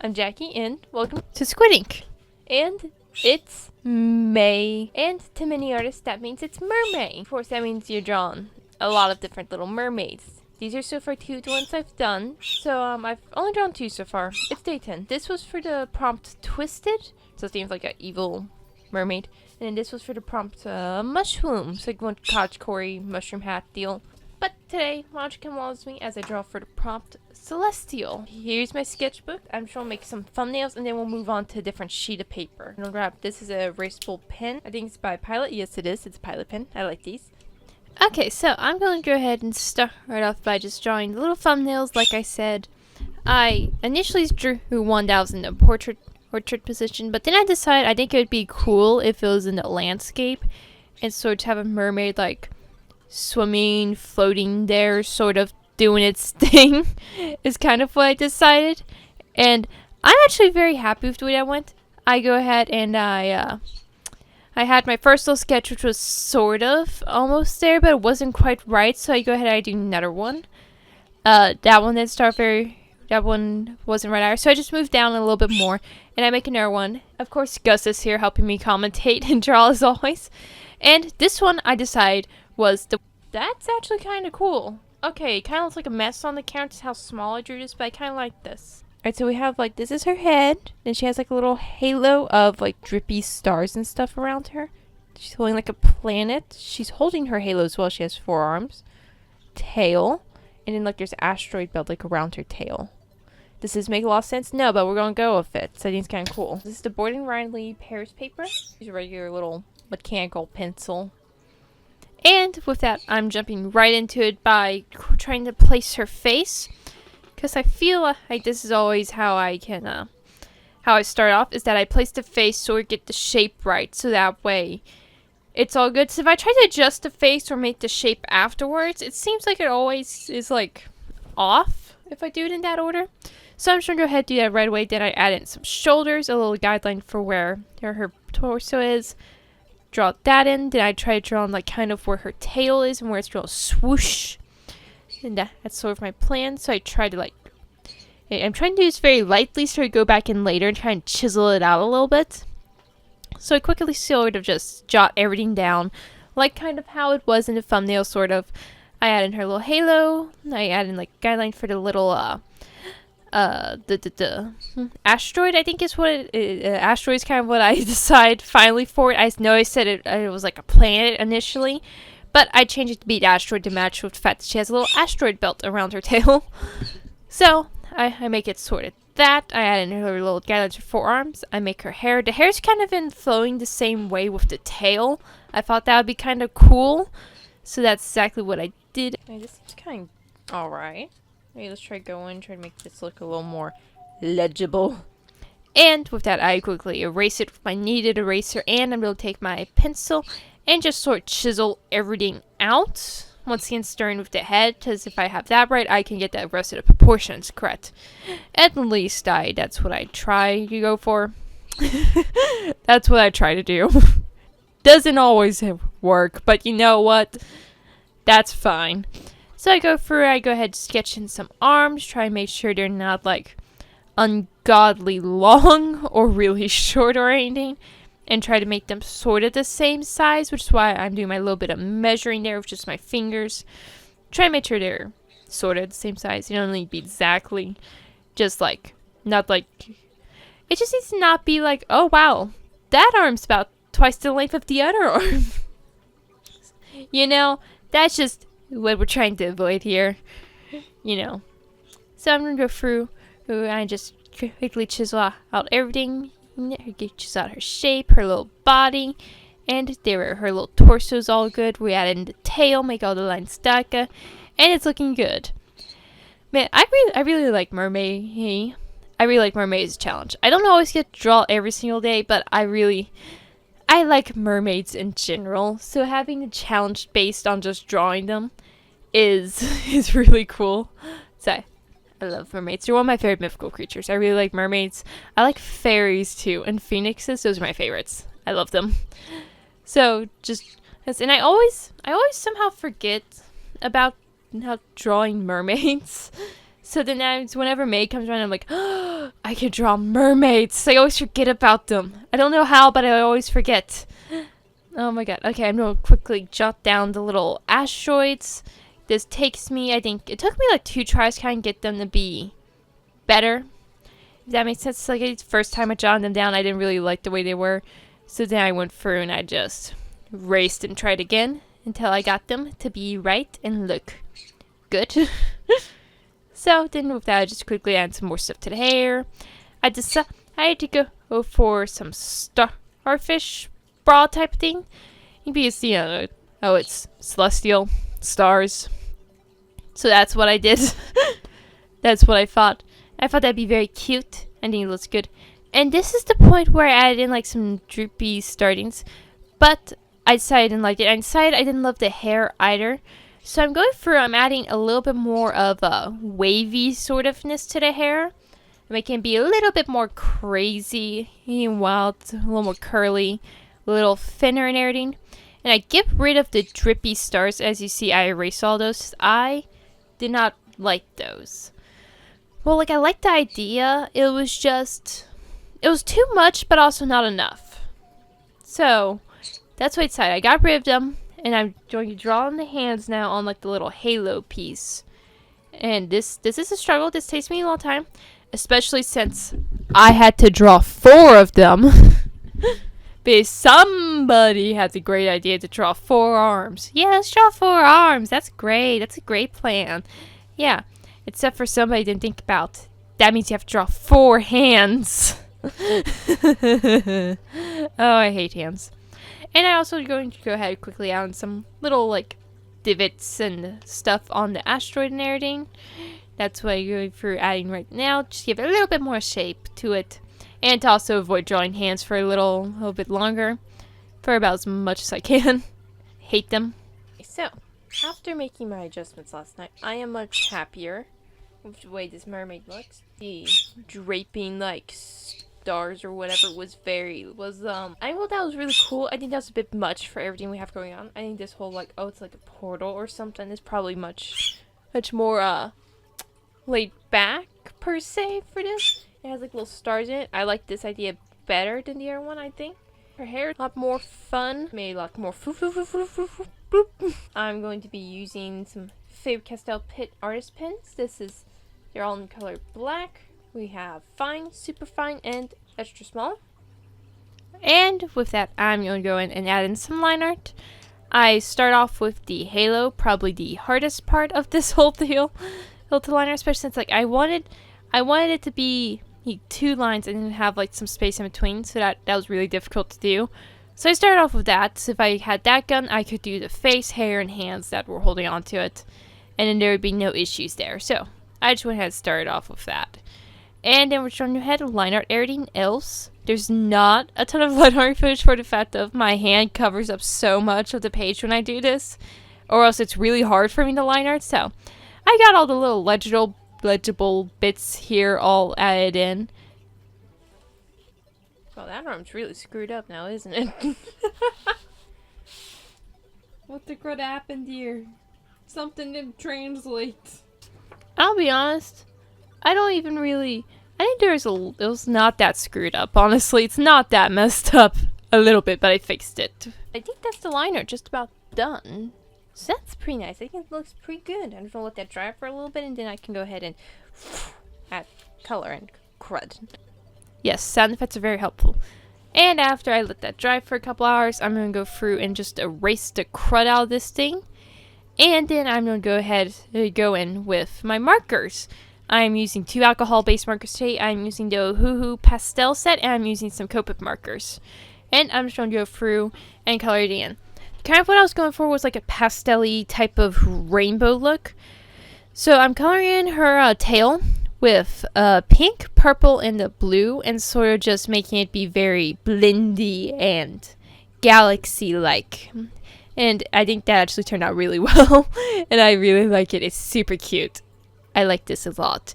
I'm Jackie, and welcome to Squid Ink. And it's May. And to many artists, that means it's Mermay. Of course, that means you're drawing a lot of different little mermaids. These are so far 2 ones I've done. So, I've only drawn 2 so far. It's day 10. This was for the prompt Twisted. So it seems like an evil mermaid. And then this was for the prompt Mushroom. So like one Kachkori mushroom hat deal. But today, why don't you come along with me as I draw for the prompt Celestial. Here's my sketchbook. I'm sure I'll make some thumbnails and then we'll move on to a different sheet of paper. And I'll grab, this is a erasable pen. I think it's by Pilot. Yes, it is. It's a Pilot pen. I like these. Okay, so I'm going to go ahead and start right off by just drawing little thumbnails like I said. I initially drew one that was in the portrait position, but then I decided I think it would be cool if it was in the landscape and sort of have a mermaid like swimming, floating there, sort of doing its thing is kind of what I decided. And I'm actually very happy with the way that went. I go ahead and I had my first little sketch, which was sort of almost there, but it wasn't quite right, so I go ahead and I do another one. That one didn't start that one wasn't right either, so I just moved down a little bit more, and I make another one. Of course, Gus is here helping me commentate and draw as always. And this one I decided was that's actually kind of cool. Okay, it kind of looks like a mess on the camera, just how small I drew this, but I kind of like this. Alright, so we have like, this is her head, and she has like a little halo of like drippy stars and stuff around her. She's holding like a planet. She's holding her halo as well. She has 4 arms. Tail. And then like there's an asteroid belt like around her tail. Does this make a lot of sense? No, but we're gonna go with it. So I think it's kind of cool. This is the Boarding Riley Paris paper. It's a regular little mechanical pencil. And with that, I'm jumping right into it by trying to place her face. Because I feel like this is always how I can, how I start off, is that I place the face so we get the shape right. So that way, it's all good. So if I try to adjust the face or make the shape afterwards, it seems like it always is like off if I do it in that order. So I'm just going to go ahead and do that right away. Then I add in some shoulders, a little guideline for where her torso is. Draw that in. Then I try to draw on like kind of where her tail is and where it's drawn swoosh. And that's sort of my plan. So I try to like, I'm trying to do this very lightly so I go back in later and try and chisel it out a little bit. So I quickly sort of just jot everything down, like kind of how it was in the thumbnail sort of. I add in her little halo. I add in like guideline for the little asteroid, I think is what asteroid is kind of what I decide finally for it. I know I said it was like a planet initially, but I changed it to be the asteroid to match with the fact that she has a little asteroid belt around her tail. So I make it sort of that. I add in her little guidelines for 4 arms. I make her hair. The hair's kind of been flowing the same way with the tail. I thought that would be kind of cool, so that's exactly what I did. This is kind of alright. Maybe let's try try to make this look a little more legible. And with that, I quickly erase it with my kneaded eraser, and I'm going to take my pencil and just sort of chisel everything out. Once again, starting with the head, because if I have that right, I can get the rest of the proportions correct. At least that's what I try to go for. That's what I try to do. Doesn't always work, but you know what? That's fine. So I go ahead and sketch in some arms, try and make sure they're not like ungodly long or really short or anything, and try to make them sort of the same size, which is why I'm doing my little bit of measuring there with just my fingers. Try and make sure they're sort of the same size. You don't need to be exactly, just like, not like, it just needs to not be like, oh wow, that arm's about twice the length of the other arm. You know, that's just what we're trying to avoid here, you know. So I'm gonna go through and just quickly chisel out everything. Chisel out her shape, her little body, and her little torso's all good. We add in the tail, make all the lines stack, and it's looking good. Man, I really like Mermay. I really like Mermaid's challenge. I don't always get to draw every single day, but I like mermaids in general, so having a challenge based on just drawing them is really cool. So I love mermaids. They're one of my favorite mythical creatures. I really like mermaids. I like fairies too, and phoenixes. Those are my favorites. I love them. So and I always somehow forget about how drawing mermaids. So then whenever May comes around, I'm like, oh, I can draw mermaids. I always forget about them. I don't know how, but I always forget. Oh my god. Okay, I'm going to quickly jot down the little asteroids. This takes me, I think, it took me like 2 tries to kind of get them to be better. If that makes sense. Like, the first time I jotted them down, I didn't really like the way they were. So then I went through and I just raced and tried again until I got them to be right and look good. So then with that, I just quickly add some more stuff to the hair. I had to go for some starfish bra type thing. Because, you know, oh, it's celestial stars. So that's what I did. That's what I thought. I thought that'd be very cute. I think it looks good. And this is the point where I added in like some droopy startings. But I decided I didn't like it. I decided I didn't love the hair either. So I'm going through, I'm adding a little bit more of a wavy sort ofness to the hair. Making it be a little bit more crazy, wild, a little more curly, a little thinner and everything. And I get rid of the drippy stars. As you see, I erase all those. I did not like those. Well, like, I liked the idea. It was too much, but also not enough. So, that's what I decided. I got rid of them. And I'm going to draw on the hands now on like the little halo piece. And this is a struggle. This takes me a long time. Especially since I had to draw 4 of them. Because somebody had the great idea to draw 4 arms. Yeah, let's draw 4 arms. That's great. That's a great plan. Yeah. Except for somebody didn't think about. That means you have to draw 4 hands. Oh, I hate hands. And I'm also going to go ahead and quickly add some little, like, divots and stuff on the asteroid and everything. That's what I'm going for adding right now. Just give it a little bit more shape to it. And to also avoid drawing hands for a little bit longer. For about as much as I can. Hate them. So, after making my adjustments last night, I am much happier with the way this mermaid looks. The draping, like, stars or whatever I thought that was really cool. I think that was a bit much for everything we have going on. I think this whole like, oh, it's like a portal or something is probably much more laid back per se for this. It has like little stars in it. I like this idea better than the other one, I think. Her hair a lot more fun, made a lot more I'm going to be using some Faber-Castell Pit artist pens. They're all in color black. We have fine, super fine, and extra small. And with that, I'm going to go in and add in some line art. I start off with the halo, probably the hardest part of this whole deal. To line art, especially since like I wanted it to be 2 lines and then have like some space in between, so that was really difficult to do. So I started off with that. So if I had that gun, I could do the face, hair, and hands that were holding on to it, and then there would be no issues there. So I just went ahead and started off with that. And then we're showing you how to line art everything else. There's not a ton of line art footage for the fact of my hand covers up so much of the page when I do this. Or else it's really hard for me to line art. So I got all the little legible bits here all added in. Well, that arm's really screwed up now, isn't it? What the crud happened here? Something didn't translate. I'll be honest. I think it was not that screwed up, honestly. It's not that messed up a little bit, but I fixed it. I think that's the liner just about done. So that's pretty nice. I think it looks pretty good. I'm just gonna let that dry for a little bit, and then I can go ahead and add color and crud. Yes, sound effects are very helpful. And after I let that dry for a couple hours, I'm gonna go through and just erase the crud out of this thing. And then I'm gonna go ahead and go in with my markers. I'm using 2 alcohol-based markers today. I'm using the Ohuhu pastel set, and I'm using some Copic markers. And I'm just going to go through and color it in. Kind of what I was going for was like a pastel-y type of rainbow look. So I'm coloring in her tail with pink, purple, and the blue, and sort of just making it be very blendy and galaxy-like. And I think that actually turned out really well, and I really like it. It's super cute. I like this a lot.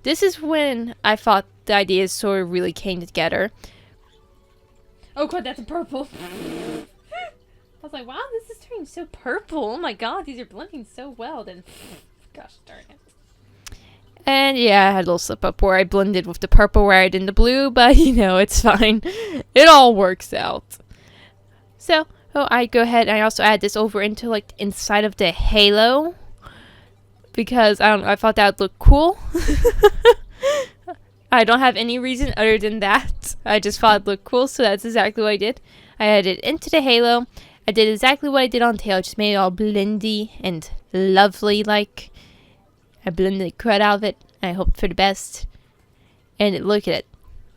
This is when I thought the ideas sort of really came together. Oh god, that's a purple. I was like, wow, this is turning so purple. Oh my god, these are blending so well. Then, gosh darn it. And yeah, I had a little slip up where I blended with the purple where I did the blue, but you know, it's fine. It all works out. So, I go ahead and I also add this over into like inside of the halo. Because I don't know, I thought that would look cool. I don't have any reason other than that. I just thought it looked cool, so that's exactly what I did. I added it into the halo. I did exactly what I did on tail. Just made it all blendy and lovely like. I blended the crud out of it. I hoped for the best. And look at it.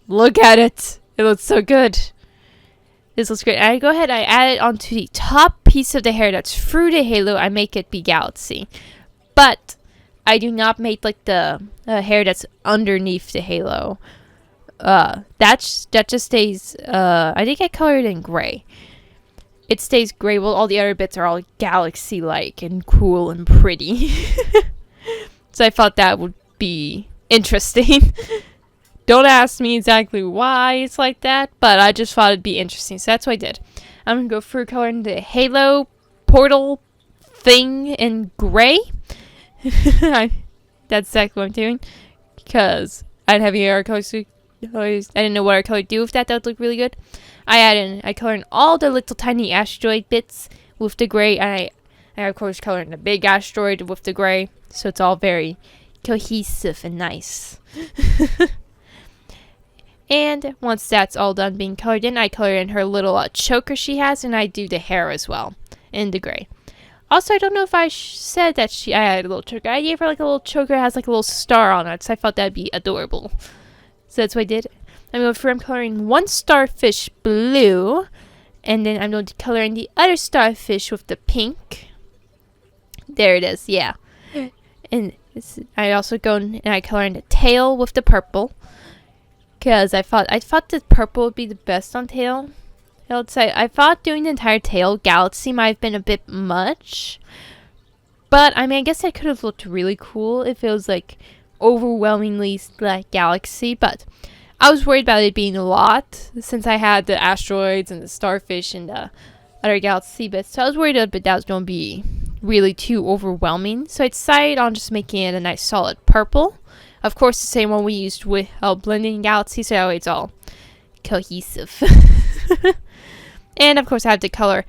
Look at it. It looks so good. This looks great. And I go ahead, I add it onto the top piece of the hair that's through the halo. I make it be galaxy. But I do not make like the hair that's underneath the halo. That just stays, I think I colored it in gray. It stays gray while all the other bits are all galaxy-like and cool and pretty. So I thought that would be interesting. Don't ask me exactly why it's like that, but I just thought it'd be interesting. So that's what I did. I'm going to go through coloring the halo portal thing in gray. That's exactly what I'm doing. Because I didn't have any other colors. I didn't know what other color to do with that. That would look really good. I colored in all the little tiny asteroid bits with the gray. And I of course colored in the big asteroid with the gray. So it's all very cohesive and nice. And once that's all done being colored in, I color in her little choker she has, and I do the hair as well in the gray. Also, I don't know if I said that I had a little choker. I gave her like a little choker that has like a little star on it, so I thought that'd be adorable. So that's what I did. I'm going through, I'm coloring one starfish blue, and then I'm going to color in the other starfish with the pink. There it is, yeah. And I also go in and I color in the tail with the purple. Because I thought the purple would be the best on tail. I thought doing the entire tail galaxy might have been a bit much. But, I mean, I guess that could have looked really cool if it was, like, overwhelmingly, like, galaxy. But I was worried about it being a lot, since I had the asteroids and the starfish and the other galaxy bits. So I was worried that was going to be really too overwhelming. So I decided on just making it a nice solid purple. Of course, the same one we used with blending galaxy, so that way it's all cohesive. And of course, I had to color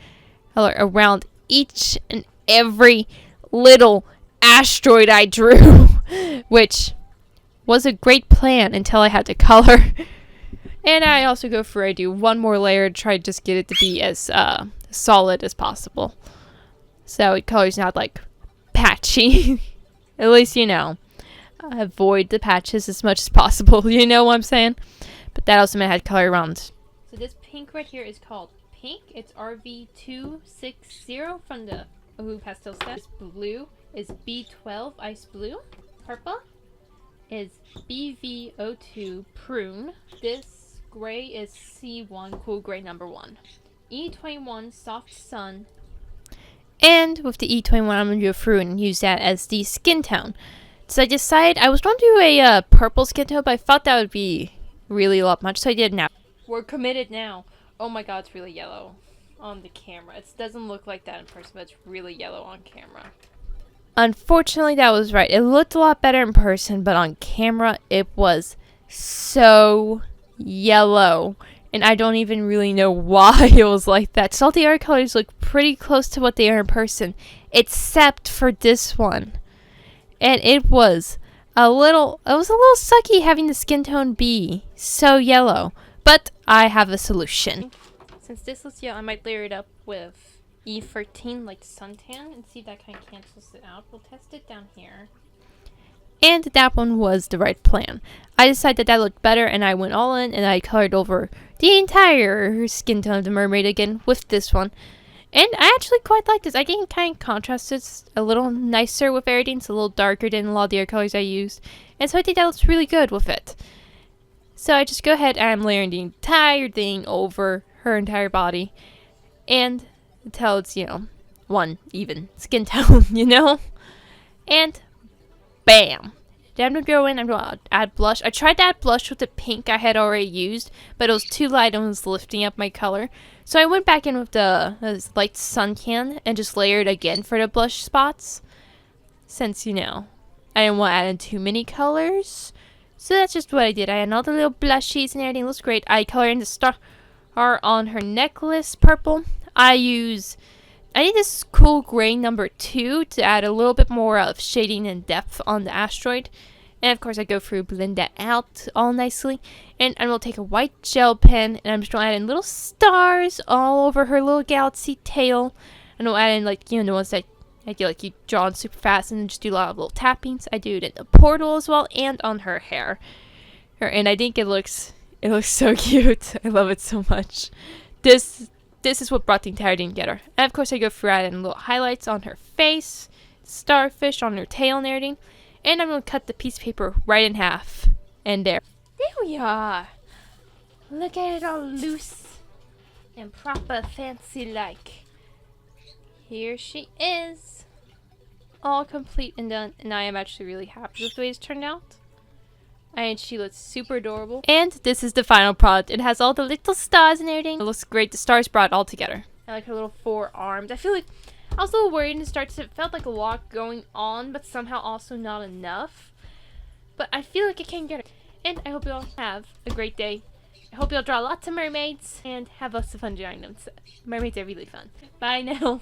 around each and every little asteroid I drew, which was a great plan until I had to color. And I also go through, I do one more layer to try to just get it to be as solid as possible. So it colors not like patchy. At least, you know. Avoid the patches as much as possible. You know what I'm saying? But that also meant I had color around. So this pink right here is called pink. It's RV260 from the Oahu Pastel set. This blue is B12 Ice Blue. Purple is BV02 Prune. This gray is C1 Cool Gray number 1. E21 Soft Sun. And with the E21, I'm going to go through and use that as the skin tone. So I decided I was going to do a purple skin tone, but I thought that would be really a lot much, so I did now. We're committed now. Oh my god, it's really yellow on the camera. It doesn't look like that in person, but it's really yellow on camera. Unfortunately, that was right. It looked a lot better in person, but on camera, it was so yellow. And I don't even really know why it was like that. So all the other colors look pretty close to what they are in person, except for this one. And it was a little sucky having the skin tone be so yellow. But I have a solution. Since this looks yellow, I might layer it up with E13 like suntan and see if that kind of cancels it out. We'll test it down here. And that one was the right plan. I decided that looked better and I went all in and I colored over the entire skin tone of the mermaid again with this one. And I actually quite like this. I can kind of contrast this a little nicer with everything. It's a little darker than a lot of the other colors I used. And so I think that looks really good with it. So I just go ahead and I'm layering the entire thing over her entire body. And until it's, you know, one even skin tone, you know? And bam! Then I'm going to go in, I'm going to add blush. I tried to add blush with the pink I had already used, but it was too light and was lifting up my color. So I went back in with the light suntan and just layered again for the blush spots. Since, you know, I didn't want to add in too many colors. So that's just what I did. I had all the little blushies and everything. It looks great. I colored in the star on her necklace purple. I need this cool gray number 2 to add a little bit more of shading and depth on the asteroid. And of course I go through, blend that out all nicely. And I'm going to take a white gel pen and I'm just going to add in little stars all over her little galaxy tail. And I'll add in, like, you know, the ones that I do, like, you draw on super fast and then just do a lot of little tappings. I do it in the portal as well and on her hair. And I think it looks so cute. I love it so much. This is what brought the entire thing together. And of course I go through adding little highlights on her face, starfish on her tail and everything. And I'm going to cut the piece of paper right in half. And there we are. Look at it all loose and proper fancy like. Here she is. All complete and done. And I am actually really happy with the way it's turned out. And she looks super adorable. And this is the final product. It has all the little stars and everything. It looks great. The stars brought it all together. I like her little 4 arms. I feel like I was a little worried in the start because it felt like a lot going on, but somehow also not enough. But I feel like it came together. And I hope you all have a great day. I hope you'll draw lots of mermaids and have lots of fun drawing them. So, mermaids are really fun. Bye now.